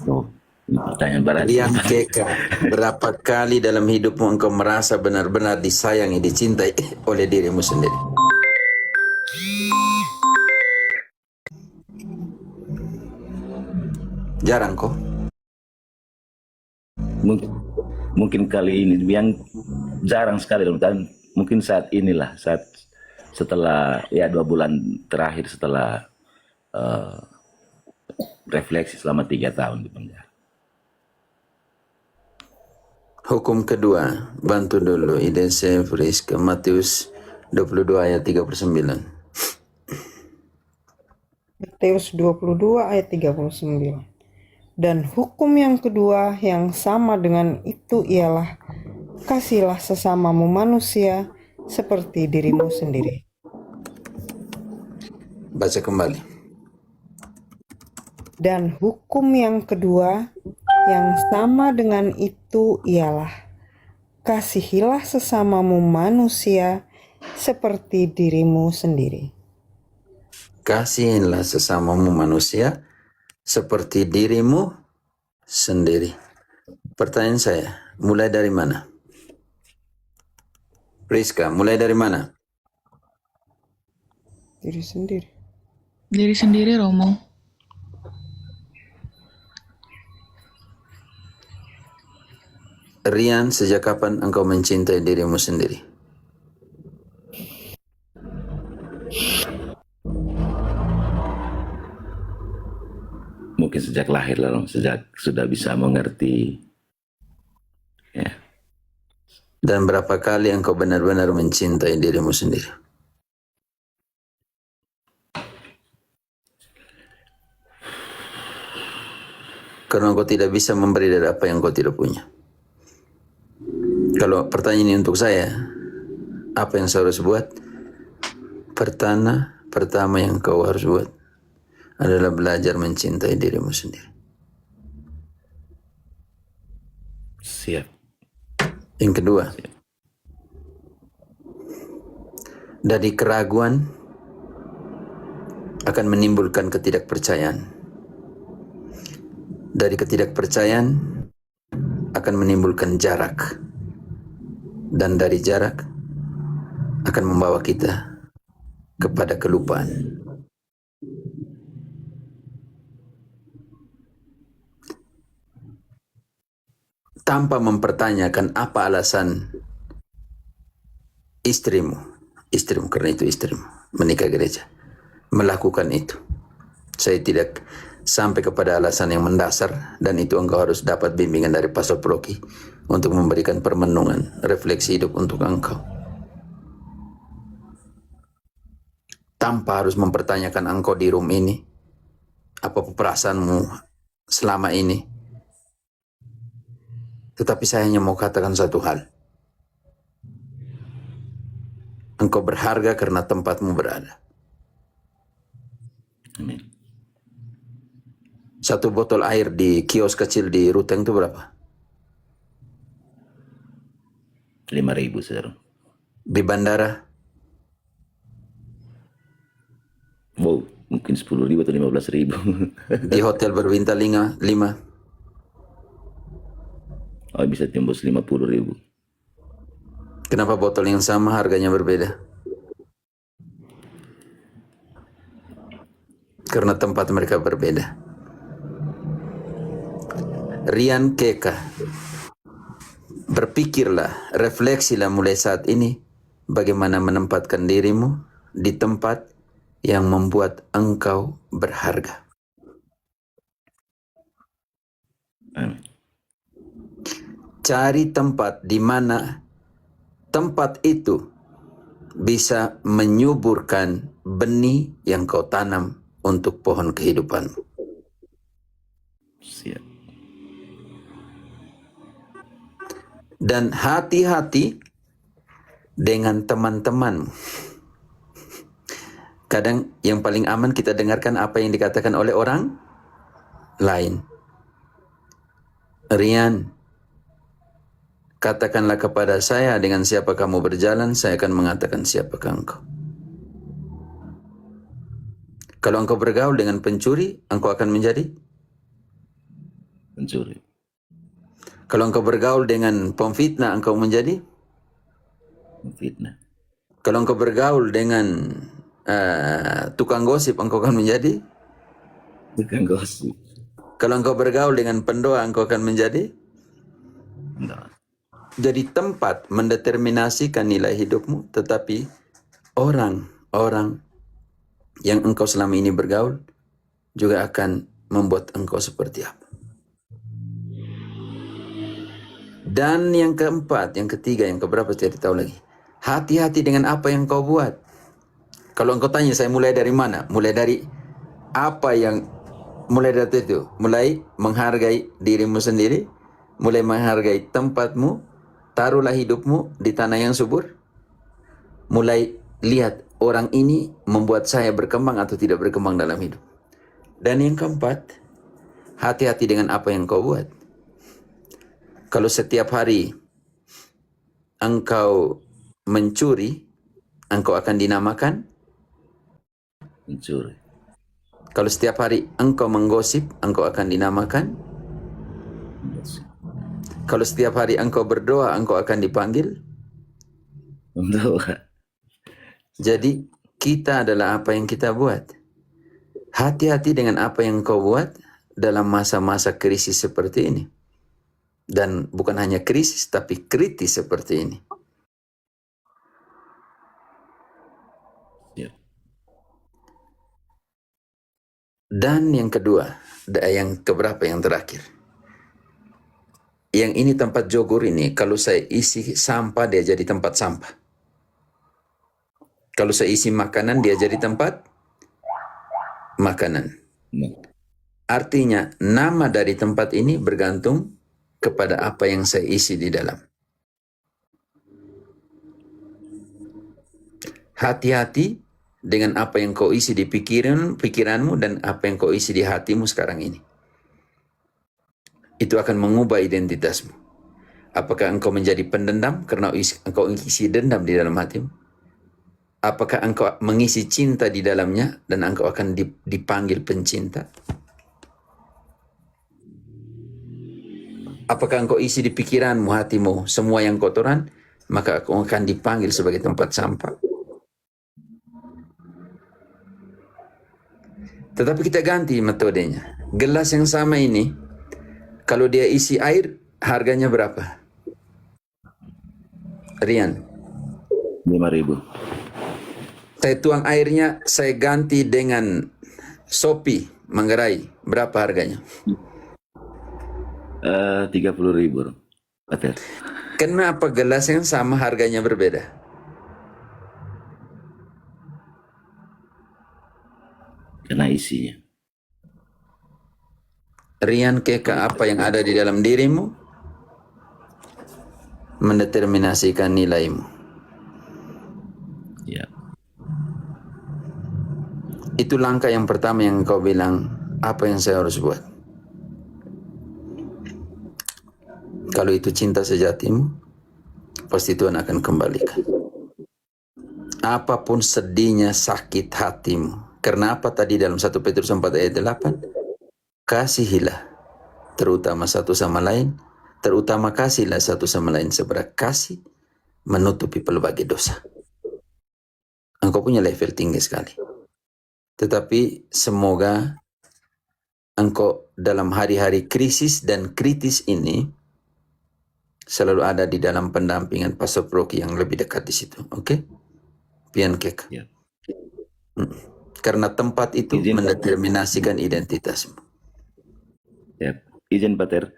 Oh, ini pertanyaan berat. Rian Keka, berapa kali dalam hidupmu engkau merasa benar-benar disayangi, dicintai oleh dirimu sendiri? Jarang kok. Mungkin kali ini yang jarang sekali dan mungkin saat inilah, saat setelah ya 2 bulan terakhir setelah refleksi selama 3 tahun di penjara. Hukum kedua, bantu dulu IDC Friska Matius 22 ayat 39. Matius 22 ayat 39. Dan hukum yang kedua yang sama dengan itu ialah, kasihilah sesamamu manusia seperti dirimu sendiri. Baca kembali. Dan hukum yang kedua yang sama dengan itu ialah, kasihilah sesamamu manusia seperti dirimu sendiri. Kasihilah sesamamu manusia seperti dirimu sendiri. Pertanyaan saya, mulai dari mana? Rizka, mulai dari mana? Diri sendiri. Diri sendiri, Romo. Rian, sejak kapan engkau mencintai dirimu sendiri? Mungkin sejak lahir lah, sejak sudah bisa mengerti. Ya. Dan berapa kali engkau benar-benar mencintai dirimu sendiri? Karena engkau tidak bisa memberi dari apa yang engkau tidak punya. Kalau pertanyaan ini untuk saya, apa yang saya harus buat? Pertama yang kau harus buat adalah belajar mencintai dirimu sendiri. Siap. Yang kedua, dari keraguan akan menimbulkan ketidakpercayaan. Dari ketidakpercayaan akan menimbulkan jarak. Dan dari jarak akan membawa kita kepada kelupaan. Tanpa mempertanyakan apa alasan istrimu karena itu istrimu, menikah gereja, melakukan itu. Saya tidak sampai kepada alasan yang mendasar, dan itu engkau harus dapat bimbingan dari Pastor Proki untuk memberikan permenungan, refleksi hidup untuk engkau. Tanpa harus mempertanyakan engkau di room ini, apa perasaanmu selama ini. Tetapi saya hanya mau katakan satu hal. Engkau berharga karena tempatmu berada. Amin. 1 botol air di kios kecil di Ruteng itu berapa? 5.000, saudara. Di bandara? Wow, mungkin 10.000 atau 15.000. Di hotel berbintang 5? Oh, bisa tembus 50.000. Kenapa botol yang sama harganya berbeda? Karena tempat mereka berbeda. Rian Keka, berpikirlah, refleksilah mulai saat ini bagaimana menempatkan dirimu di tempat yang membuat engkau berharga. Amin. Cari tempat di mana tempat itu bisa menyuburkan benih yang kau tanam untuk pohon kehidupanmu. Siap. Dan hati-hati dengan teman-temanmu. Kadang yang paling aman kita dengarkan apa yang dikatakan oleh orang lain. Rian, katakanlah kepada saya dengan siapa kamu berjalan, saya akan mengatakan siapakah engkau. Kalau engkau bergaul dengan pencuri, engkau akan menjadi Pencuri. Kalau engkau bergaul dengan pemfitnah, engkau menjadi. Fitnah. Kalau engkau bergaul dengan tukang gosip, engkau akan menjadi. Bukan gosip. Kalau engkau bergaul dengan pendoa, engkau akan menjadi. Enggak. Jadi tempat mendeterminasikan nilai hidupmu, tetapi orang-orang yang engkau selama ini bergaul juga akan membuat engkau seperti apa. Dan yang keempat, yang ketiga, yang keberapa saya tidak tahu lagi. Hati-hati dengan apa yang kau buat. Kalau engkau tanya, saya mulai dari mana? Mulai dari apa yang, mulai dari itu. Mulai menghargai dirimu sendiri, mulai menghargai tempatmu, taruhlah hidupmu di tanah yang subur. Mulai lihat orang ini membuat saya berkembang atau tidak berkembang dalam hidup. Dan yang keempat, hati-hati dengan apa yang kau buat. Kalau setiap hari engkau mencuri, engkau akan dinamakan. Pencuri. Kalau setiap hari engkau menggosip, engkau akan dinamakan. Gosip. Kalau setiap hari engkau berdoa, engkau akan dipanggil. Mendoa. Jadi kita adalah apa yang kita buat. Hati-hati dengan apa yang kau buat dalam masa-masa krisis seperti ini. Dan bukan hanya krisis, tapi kritis seperti ini. Ya. Dan yang kedua, yang keberapa, yang terakhir. Yang ini tempat jogur ini, kalau saya isi sampah, dia jadi tempat sampah. Kalau saya isi makanan, dia jadi tempat makanan. Artinya, nama dari tempat ini bergantung kepada apa yang saya isi di dalam. Hati-hati dengan apa yang kau isi di pikiranmu dan apa yang kau isi di hatimu sekarang ini. Itu akan mengubah identitasmu. Apakah engkau menjadi pendendam karena engkau isi dendam di dalam hatimu? Apakah engkau mengisi cinta di dalamnya dan engkau akan dipanggil pencinta? Apakah engkau isi di pikiranmu, hatimu, semua yang kotoran, maka engkau akan dipanggil sebagai tempat sampah. Tetapi kita ganti metodenya. Gelas yang sama ini, kalau dia isi air, harganya berapa? Rian. 5.000. Saya tuang airnya, saya ganti dengan Sopi, Manggarai. Berapa harganya? 30.000. Betul. Kenapa gelas yang sama harganya berbeda? Karena isinya. Rian, Keka, apa yang ada di dalam dirimu mendeterminasikan nilaimu. Ya. Itu langkah yang pertama yang kau bilang, apa yang saya harus buat? Kalau itu cinta sejatimu, pasti Tuhan akan kembalikan. Apapun sedihnya, sakit hatimu. Karena apa tadi dalam 1 Petrus 4 ayat 8? Kasihilah, terutama satu sama lain, terutama kasihlah satu sama lain seberapa kasih menutupi pelbagai dosa. Engkau punya level tinggi sekali. Tetapi semoga engkau dalam hari-hari krisis dan kritis ini selalu ada di dalam pendampingan Pastor Proki yang lebih dekat di situ. Oke? Pian Kek. Ya. Karena tempat itu mendeterminasikan identitasmu. Ya. Izin Pater.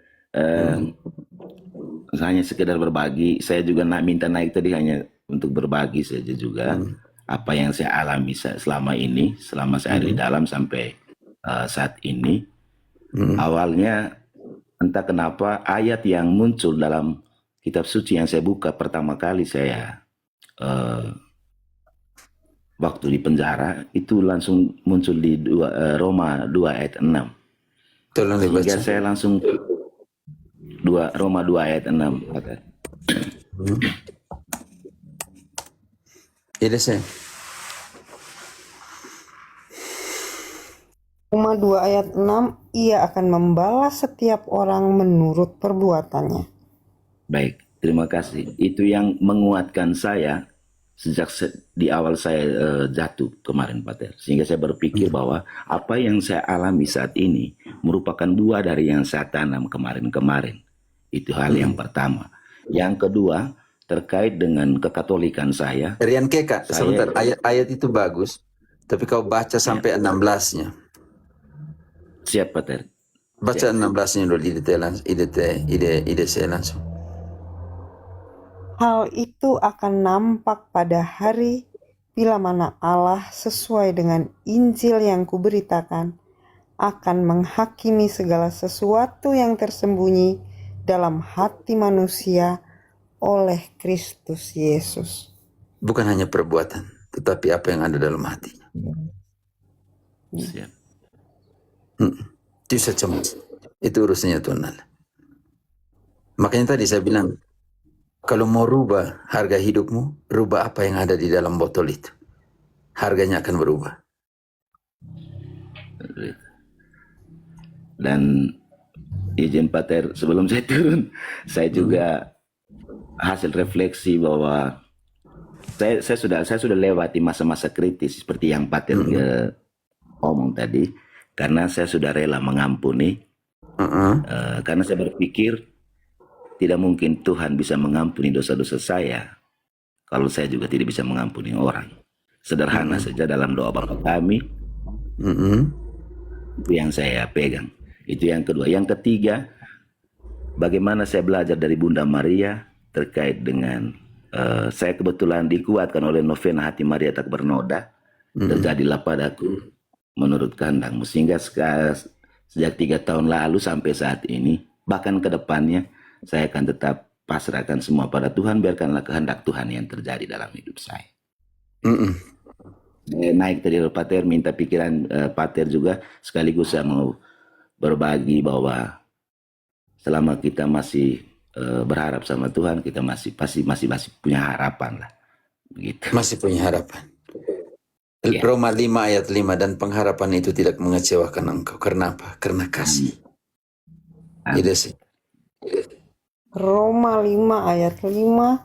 Hanya sekedar berbagi. Saya juga minta naik tadi hanya untuk berbagi saja juga. Apa yang saya alami selama ini, selama saya di dalam sampai saat ini. Awalnya entah kenapa ayat yang muncul dalam kitab suci yang saya buka pertama kali saya waktu di penjara itu langsung muncul di Roma 2 ayat 6. Tolong dibaca. Sehingga saya langsung Roma 2 ayat 6. Iya saya. Roma 2 ayat 6, ia akan membalas setiap orang menurut perbuatannya. Baik, terima kasih. Itu yang menguatkan saya sejak di awal saya jatuh kemarin, Pater. Sehingga saya berpikir bahwa apa yang saya alami saat ini merupakan buah dari yang saya tanam kemarin-kemarin. Itu hal yang pertama. Yang kedua, terkait dengan kekatolikan saya. Rian Keka, Saya- sebentar, ayat-ayat itu bagus, tapi kau baca sampai 16-nya. Siap, Pater. Baca 16-nya dulu, ide saya langsung. Hal itu akan nampak pada hari bila mana Allah sesuai dengan Injil yang kuberitakan akan menghakimi segala sesuatu yang tersembunyi dalam hati manusia oleh Kristus Yesus. Bukan hanya perbuatan, tetapi apa yang ada dalam hatinya. Siap. Itu cemas. Itu urusannya Tuhan Allah. Makanya tadi saya bilang, kalau mau rubah harga hidupmu, rubah apa yang ada di dalam botol itu. Harganya akan berubah. Dan izin Pater, sebelum saya turun, saya juga hasil refleksi bahwa saya sudah lewati masa-masa kritis seperti yang Pater omong tadi, karena saya sudah rela mengampuni. Karena saya berpikir tidak mungkin Tuhan bisa mengampuni dosa-dosa saya kalau saya juga tidak bisa mengampuni orang. Sederhana saja dalam doa Bapa kami, itu yang saya pegang. Itu yang kedua. Yang ketiga, bagaimana saya belajar dari Bunda Maria terkait dengan saya kebetulan dikuatkan oleh novena Hati Maria Tak Bernoda. Terjadilah padaku menurut kehendakmu. Sehingga sejak 3 tahun lalu sampai saat ini, bahkan ke depannya, saya akan tetap pasrahkan semua pada Tuhan. Biarkanlah kehendak Tuhan yang terjadi dalam hidup saya. Naik tadi Pater, minta pikiran Pater juga. Sekaligus saya mau berbagi bahwa selama kita masih berharap sama Tuhan, kita masih punya harapan lah. Begitu. Masih punya harapan. Ya. Roma 5 ayat 5, dan pengharapan itu tidak mengecewakan engkau. Karena apa? Karena kasih. Itu sih. Roma 5 ayat 5,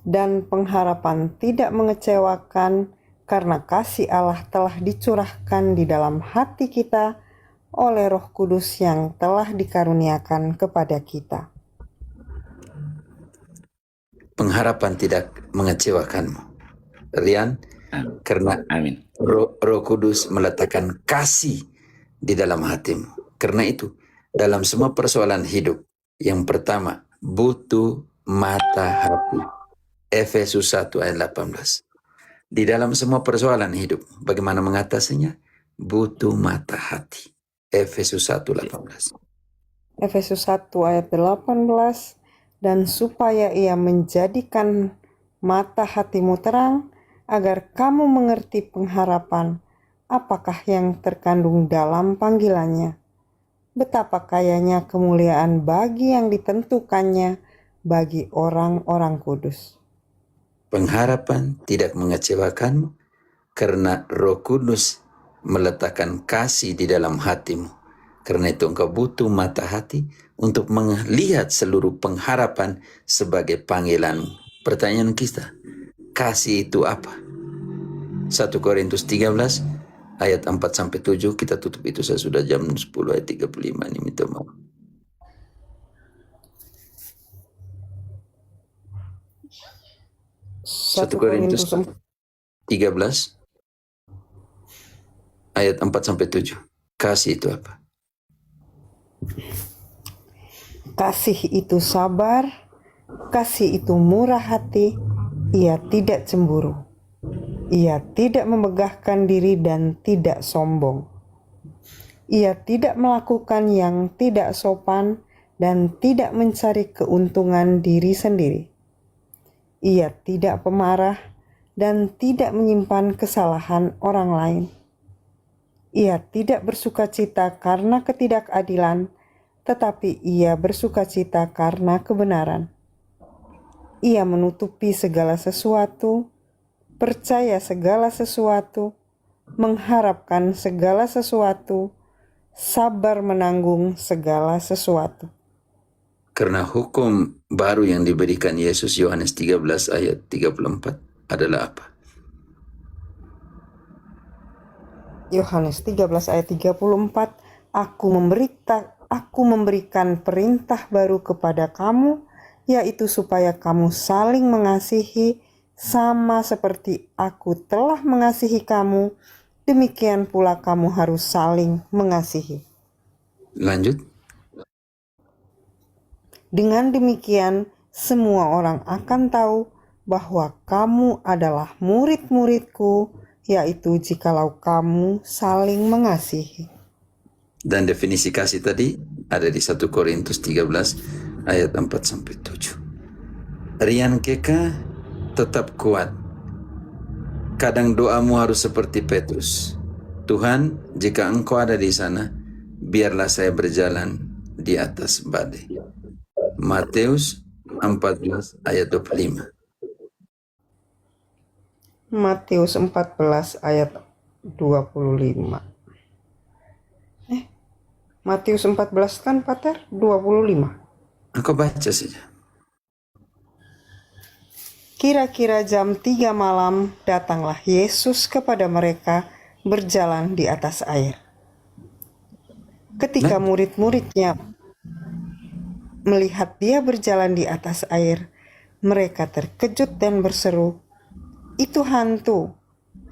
dan pengharapan tidak mengecewakan karena kasih Allah telah dicurahkan di dalam hati kita oleh Roh Kudus yang telah dikaruniakan kepada kita. Pengharapan tidak mengecewakanmu, Rian, karena Amin. Roh Kudus meletakkan kasih di dalam hatimu. Karena itu, dalam semua persoalan hidup, yang pertama, butuh mata hati. Efesus 1 ayat 18. Di dalam semua persoalan hidup, bagaimana mengatasinya? Butuh mata hati. Efesus 1:18. Efesus 1 ayat 18, dan supaya ia menjadikan mata hatimu terang, agar kamu mengerti pengharapan apakah yang terkandung dalam panggilannya. Betapa kayanya kemuliaan bagi yang ditentukannya bagi orang-orang kudus. Pengharapan tidak mengecewakanmu karena Roh Kudus meletakkan kasih di dalam hatimu. Karena itu engkau butuh mata hati untuk melihat seluruh pengharapan sebagai panggilanmu. Pertanyaan kita, kasih itu apa? 1 Korintus 13 ayat 4-7, kita tutup itu, saya sudah jam 10 ayat 35 ini, minta maaf. 1 Korintus 13 ayat 4-7. Kasih itu apa? Kasih itu sabar, kasih itu murah hati, ia tidak cemburu, ia tidak memegahkan diri dan tidak sombong. Ia tidak melakukan yang tidak sopan dan tidak mencari keuntungan diri sendiri. Ia tidak pemarah dan tidak menyimpan kesalahan orang lain. Ia tidak bersukacita karena ketidakadilan, tetapi ia bersukacita karena kebenaran. Ia menutupi segala sesuatu, percaya segala sesuatu, mengharapkan segala sesuatu, sabar menanggung segala sesuatu. Karena hukum baru yang diberikan Yesus, Yohanes 13 ayat 34 adalah apa? Yohanes 13 ayat 34, Aku memberikan perintah baru kepada kamu, yaitu supaya kamu saling mengasihi, sama seperti Aku telah mengasihi kamu, demikian pula kamu harus saling mengasihi. Lanjut. Dengan demikian, semua orang akan tahu bahwa kamu adalah murid-muridku, yaitu jikalau kamu saling mengasihi. Dan definisi kasih tadi ada di 1 Korintus 13 ayat 4-7. Rian Keka tetap kuat. Kadang doamu harus seperti Petrus. Tuhan, jika Engkau ada di sana, biarlah saya berjalan di atas badai. Matius 14 ayat 25. Matius 14 ayat 25. Matius 14 kan, Pater? 25. Engkau baca saja. Kira-kira jam 3 malam datanglah Yesus kepada mereka berjalan di atas air. Ketika murid-muridnya melihat dia berjalan di atas air, mereka terkejut dan berseru, "Itu hantu!"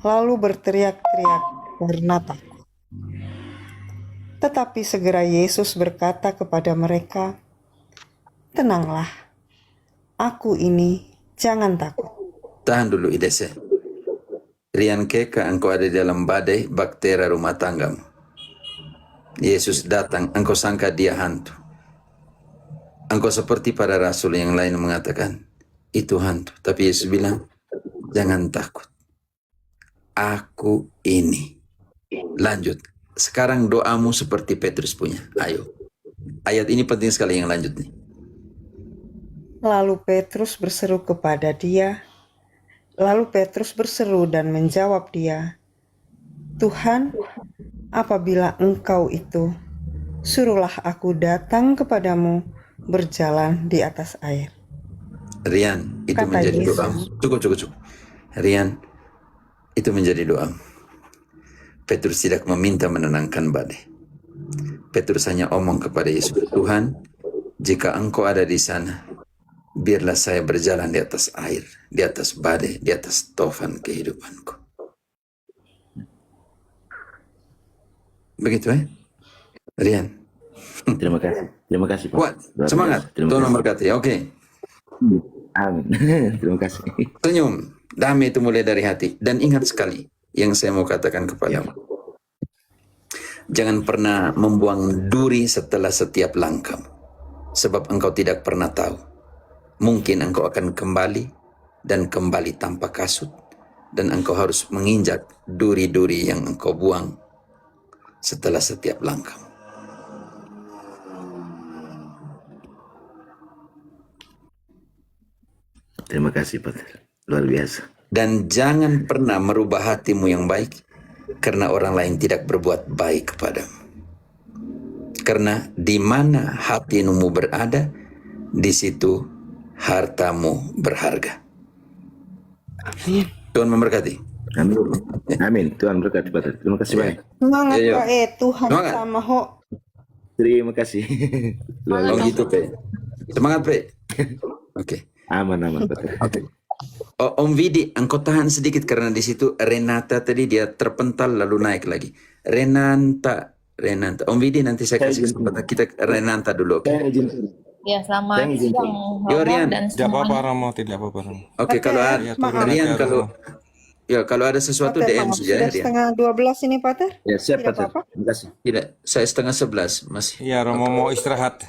Lalu berteriak-teriak karena takut. Tetapi segera Yesus berkata kepada mereka, "Tenanglah, Aku ini, jangan takut." Tahan dulu Idese. Rian Keka, engkau ada di dalam badai baktera rumah tanggamu. Yesus datang, engkau sangka dia hantu. Engkau seperti para rasul yang lain mengatakan, itu hantu. Tapi Yesus bilang, jangan takut. Aku ini. Lanjut. Sekarang doamu seperti Petrus punya. Ayo. Ayat ini penting sekali yang lanjut nih. Lalu Petrus berseru dan menjawab dia, "Tuhan, apabila Engkau itu, suruhlah aku datang kepadamu berjalan di atas air." Rian, itu Kata menjadi Yesus. doamu. Cukup. Rian, itu menjadi doamu. Petrus tidak meminta menenangkan badai. Petrus hanya omong kepada Yesus, Tuhan, jika Engkau ada di sana, biarlah saya berjalan di atas air, di atas badai, di atas tofan kehidupanku. Begitu Rian. Terima kasih Pak. Kuat, semangat. Tuhan memberkati. Oke. Amin. Terima kasih. Senyum. Damai itu mulai dari hati. Dan ingat sekali yang saya mau katakan kepadamu. Jangan pernah membuang duri setelah setiap langkah. Sebab engkau tidak pernah tahu. Mungkin engkau akan kembali dan kembali tanpa kasut. Dan engkau harus menginjak duri-duri yang engkau buang setelah setiap langkah. Terima kasih Pak. Luar biasa. Dan jangan pernah merubah hatimu yang baik karena orang lain tidak berbuat baik kepadamu. Karena di mana hatimu berada, di situ hartamu berharga. Amin. Tuhan memberkati. Amin. Tuhan berkati Pak. Terima kasih banyak. Semangat Ayo. Pak, Tuhan Semangat. sama ho. Terima kasih. Luar Oh biasa. gitu, Pe. Semangat, Pe. Oke. Aman Pak. Oh, Om Vidi, engkau tahan sedikit karena di situ Renata tadi dia terpental lalu naik lagi. Renata. Om Vidi nanti saya kasih kesempatan kita Renata dulu, oke? Saya izin. Ya, selamat Saya izin. siang Yo, Romo Rian. dan Tidak apa-apa semuanya. Romo, tidak apa-apa Romo. Oke, kalau ada Ya, turun Rian, aja, kalau Romo. kalau ada sesuatu Pater, DM maaf, saja sudah ya, Rian. setengah 12 ini, Pater. Ya siap Tidak Pak. apa-apa? Terima kasih. Tidak, saya 10:30 masih. Iya Romo mau istirahat,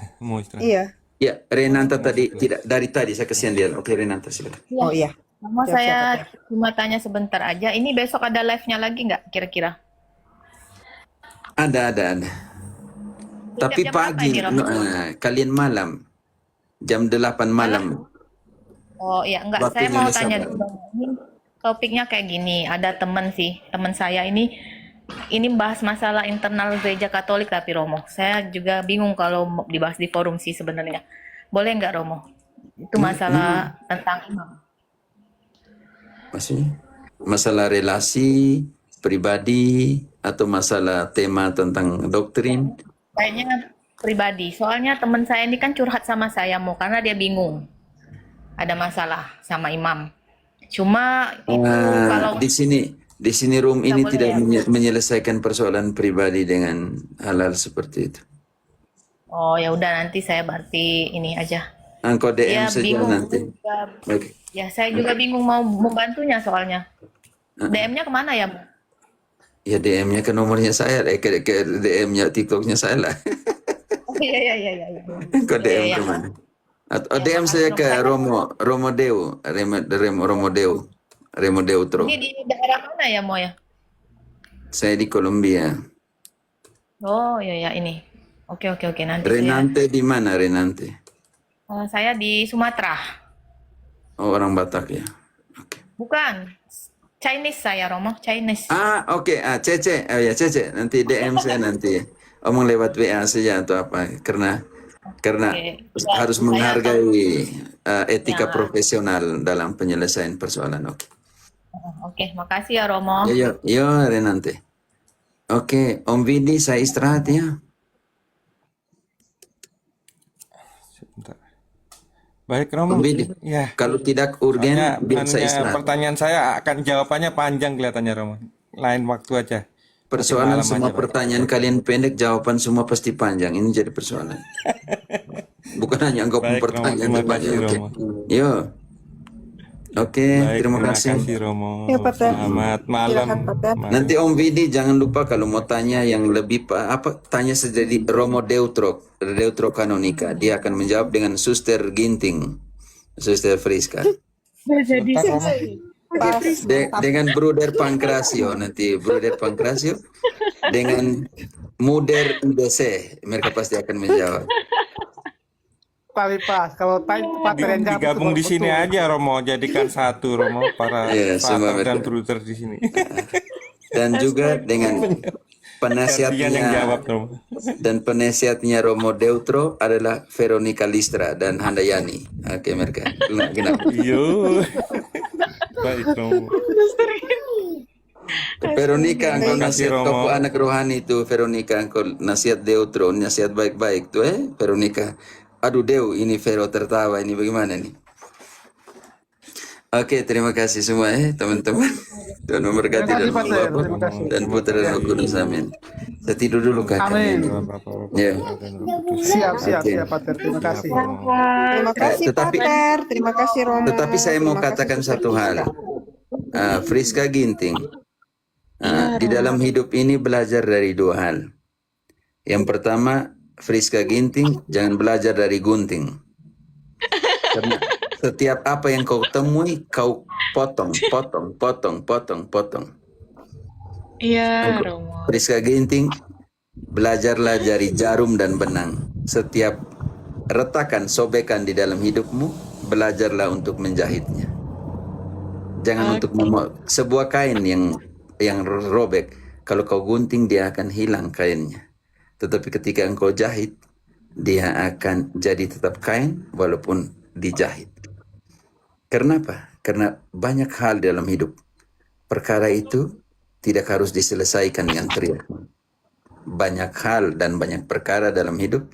Iya. Ya, Renata tadi tidak dari tadi saya kasihan dia. Oke, Renata silakan. Ya, Oh iya. Romo Siap, saya siap, cuma tanya sebentar aja. Ini besok ada live-nya lagi nggak kira-kira? Ada. Tapi jam berapa pagi, ini, Romo? kalian malam, jam 8 malam. Oh iya, enggak. Waktunya Saya mau sama. tanya dulu. Ini topiknya kayak gini. Ada teman saya ini ini bahas masalah internal gereja Katolik tapi Romo. Saya juga bingung kalau mau dibahas di forum sih sebenarnya. Boleh nggak Romo? Itu masalah tentang imam. Maksudnya masalah relasi pribadi atau masalah tema tentang doktrin? Kayaknya pribadi. Soalnya teman saya ini kan curhat sama saya mau karena dia bingung. Ada masalah sama imam. Cuma itu kalau di sini room nggak ini boleh tidak ya. menyelesaikan persoalan pribadi dengan hal-hal seperti itu. Oh ya udah nanti saya berarti ini aja. Engkau DM Ya saja bingung nanti. juga. Oke. Ya saya juga bingung mau membantunya soalnya. DM-nya kemana ya? Mo? Ya DM-nya ke nomornya saya, ke DM-nya TikTok-nya saya lah. Oh iya iya iya iya. Engkau DM Iya, iya. kemana? Atau Ya, DM makasih, saya Romo. ke Saya Romo Deutro. ini di daerah mana ya Mo ya? Saya di Kolombia. Oh iya ya ini. Oke nanti saya. Renante di mana Renante? Saya di Sumatera. Oh, orang Batak ya. Oke. Bukan. Chinese saya Romo, Chinese. Oke. Cece. Oh ya, Cece. Nanti DM saya nanti. Omong lewat WA saja atau apa. Karena Oke. Ya, harus saya menghargai etika Ya. profesional dalam penyelesaian persoalan. Oke. Oke, makasih ya Romo. Yo, Renante. Oke, Om Vidi saya istirahat ya. Sebentar. Baik Romo. Om Vidi. Ya. Kalau tidak urgen, Soalnya biar saya anunya, istirahat. pertanyaan saya akan jawabannya panjang kelihatannya Romo. Lain waktu aja. Nanti Persoalan malam semua aja, Pak. pertanyaan kalian pendek, jawaban semua pasti panjang. Ini jadi persoalan. Bukan hanya engkau pun Baik Romo, pertanyaan terima banyak. kasih Oke. Romo. Yo. Oke, Baik, terima kasih. Romo. Ya, Pak Ter. Selamat malam. Silakan, Pak Ter. Mari. Nanti Om Vidi jangan lupa kalau mau tanya yang lebih tanya saja di Romo Deutro Kanonika. Dia akan menjawab dengan Suster Ginting, Suster Friska. Sebentar Romo. Pas. Dengan Bruder Pancrasio nanti Bruder Pancrasio dengan Muder IDC mereka pasti akan menjawab. Tapi pas kalau pater yang jawab Digabung itu di sini betul. aja Romo, jadikan satu Romo para Iya, semua Frater dan betul. Bruder di sini. Dan juga dengan Gantian yang jawab penasihatnya Romo. dan penasihatnya Romo Deutro adalah Veronica Listra dan Handayani. Oke mereka. Kenapa? Yo. Baik Romo. Veronica engkau Terima kasih, nasihat Romo. kau anak rohani itu Veronica engkau nasihat Deutro nasihat baik-baik tuh Veronica. Aduh Deu ini Vero tertawa ini bagaimana nih? Oke, terima kasih semua teman-teman. Tuhan memberkati Terima dan kasih, Pak Ter. membawa Terima kasih. dan putra dan Roh Kudus amin. Saya tidur dulu kakak. Amin. Ya. Siap, Oke. Pater. Terima kasih. Terima kasih Tetapi- Pak Ter. Terima kasih Romo. Tetapi saya mau Terima kasih, katakan Suster satu hal. Friska. Friska Ginting. Di dalam hidup ini belajar dari dua hal. Yang pertama, Friska Ginting jangan belajar dari gunting. Karena setiap apa yang kau temui, kau potong. Iya, Romo. Friska Ginting, belajarlah dari jarum dan benang. Setiap retakan, sobekan di dalam hidupmu, belajarlah untuk menjahitnya. Jangan untuk sebuah kain yang robek. Kalau kau gunting, dia akan hilang kainnya. Tetapi ketika engkau jahit, dia akan jadi tetap kain walaupun dijahit. Kenapa? Karena banyak hal dalam hidup. Perkara itu tidak harus diselesaikan dengan teriak. Banyak hal dan banyak perkara dalam hidup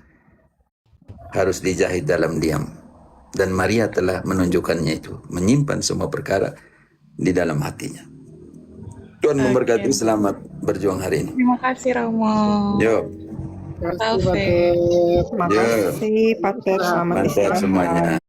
harus dijahit dalam diam. Dan Maria telah menunjukkannya itu. Menyimpan semua perkara di dalam hatinya. Tuhan memberkati, selamat berjuang hari ini. Terima kasih, Romo. Yo, Terima kasih, Taufik. Pater. Terima yo, kasih Pak Ter. Selamat mantap istirahat. semuanya.